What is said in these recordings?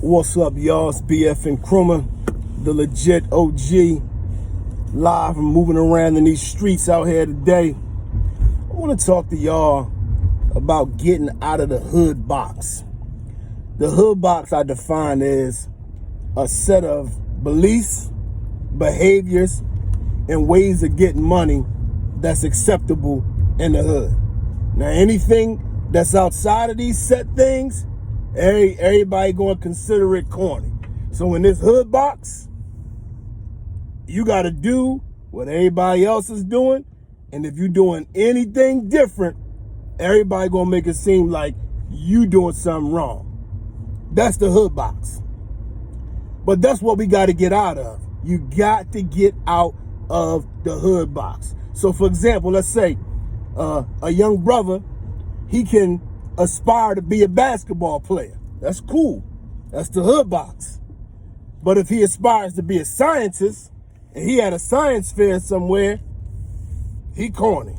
What's up, y'all? It's BF and Krumah, the legit OG, live and moving around in these streets out here today. I want to talk to y'all about getting out of the hood box. The hood box I define as a set of beliefs, behaviors, and ways of getting money that's acceptable in the hood. Now, anything that's outside of these set things, everybody going to consider it corny. So in this hood box, you got to do what everybody else is doing. And if you're doing anything different, everybody going to make it seem like you doing something wrong. That's the hood box. But that's what we got to get out of. You got to get out of the hood box. So for example, let's say a young brother, he can aspire to be a basketball player. That's cool. That's the hood box. But if he aspires to be a scientist and he had a science fair somewhere, he corny.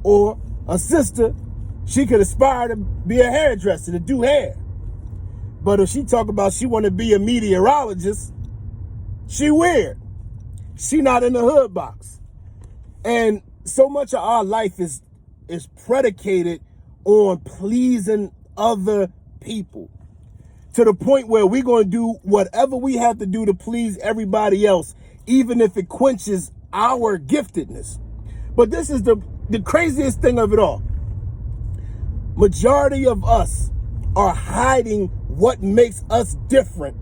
Or a sister, she could aspire to be a hairdresser, to do hair. But if she talk about she want to be a meteorologist, she weird. She not in the hood box. And so much of our life is predicated on pleasing other people, to the point where we're going to do whatever we have to do to please everybody else, even if it quenches our giftedness. But this is the craziest thing of it all. Majority of us are hiding what makes us different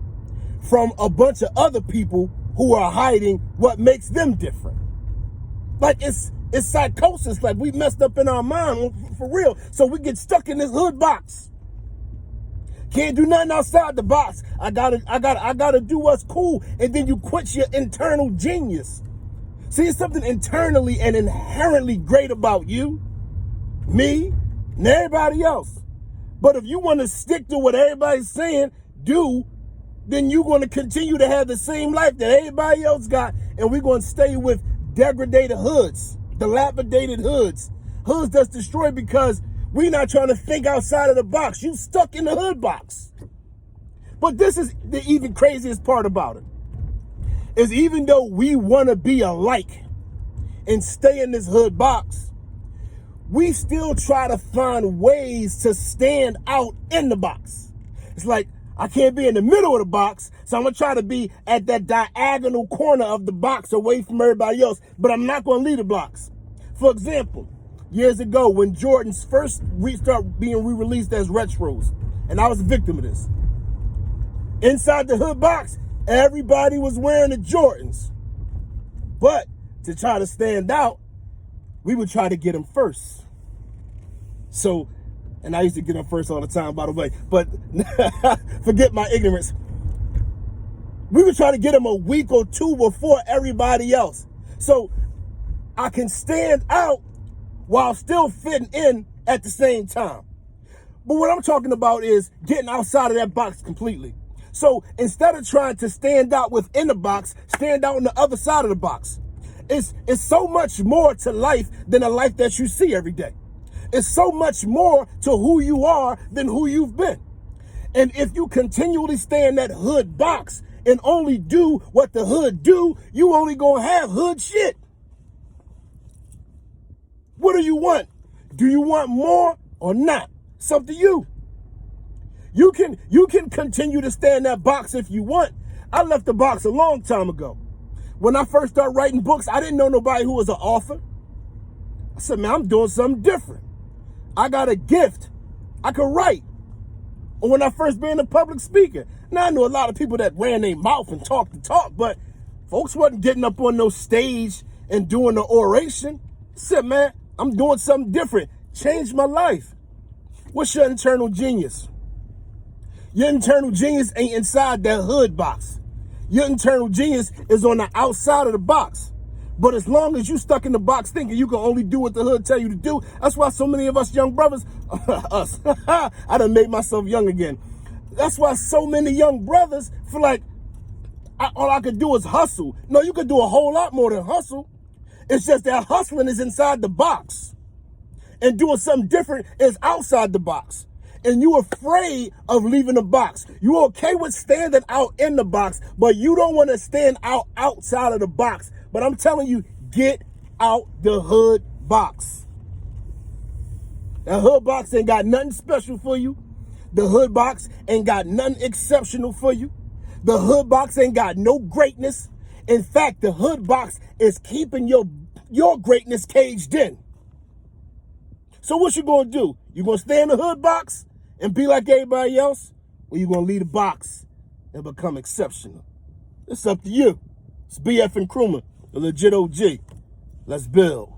from a bunch of other people who are hiding what makes them different. Like it's psychosis. Like we messed up in our mind for real. So we get stuck in this hood box. Can't do nothing outside the box. I gotta do what's cool. And then you quench your internal genius. See, it's something internally and inherently great about you, me, and everybody else. But if you want to stick to what everybody's saying, then you're going to continue to have the same life that everybody else got. And we're going to stay with degraded hoods, dilapidated hoods that's destroyed because we're not trying to think outside of the box. You stuck in the hood box. But this is the even craziest part about it, is even though we want to be alike and stay in this hood box, we still try to find ways to stand out in the box. It's like, I can't be in the middle of the box, so I'm going to try to be at that diagonal corner of the box away from everybody else, but I'm not going to leave the blocks. For example, years ago when Jordans first started being re-released as retros, and I was a victim of this. Inside the hood box, everybody was wearing the Jordans. But to try to stand out, we would try to get them first. So, and I used to get them first all the time, by the way, but forget my ignorance. We would try to get them a week or two before everybody else. So I can stand out while still fitting in at the same time. But what I'm talking about is getting outside of that box completely. So instead of trying to stand out within the box, stand out on the other side of the box. It's so much more to life than a life that you see every day. It's so much more to who you are than who you've been. And if you continually stay in that hood box and only do what the hood do, you only gonna have hood shit. What do you want? Do you want more or not? It's up to you. You can continue to stay in that box if you want. I left the box a long time ago. When I first started writing books, I didn't know nobody who was an author. I said, man, I'm doing something different. I got a gift. I could write. Or when I first being a public speaker. Now, I knew a lot of people that ran their mouth and talked the talk, but folks wasn't getting up on no stage and doing the oration. I said, man, I'm doing something different. Changed my life. What's your internal genius? Your internal genius ain't inside that hood box. Your internal genius is on the outside of the box. But as long as you stuck in the box thinking you can only do what the hood tell you to do, that's why so many of us young brothers, I done made myself young again. That's why so many young brothers feel like all I could do is hustle. No, you could do a whole lot more than hustle. It's just that hustling is inside the box. And doing something different is outside the box. and you afraid of leaving the box. You okay with standing out in the box, but you don't want to stand out outside of the box. But I'm telling you, get out the hood box. The hood box ain't got nothing special for you. The hood box ain't got nothing exceptional for you. The hood box ain't got no greatness. In fact, the hood box is keeping your greatness caged in. So what you gonna do? You gonna stay in the hood box and be like everybody else? Or you gonna leave the box and become exceptional? It's up to you. It's BF and Krumah, the legit OG. Let's build.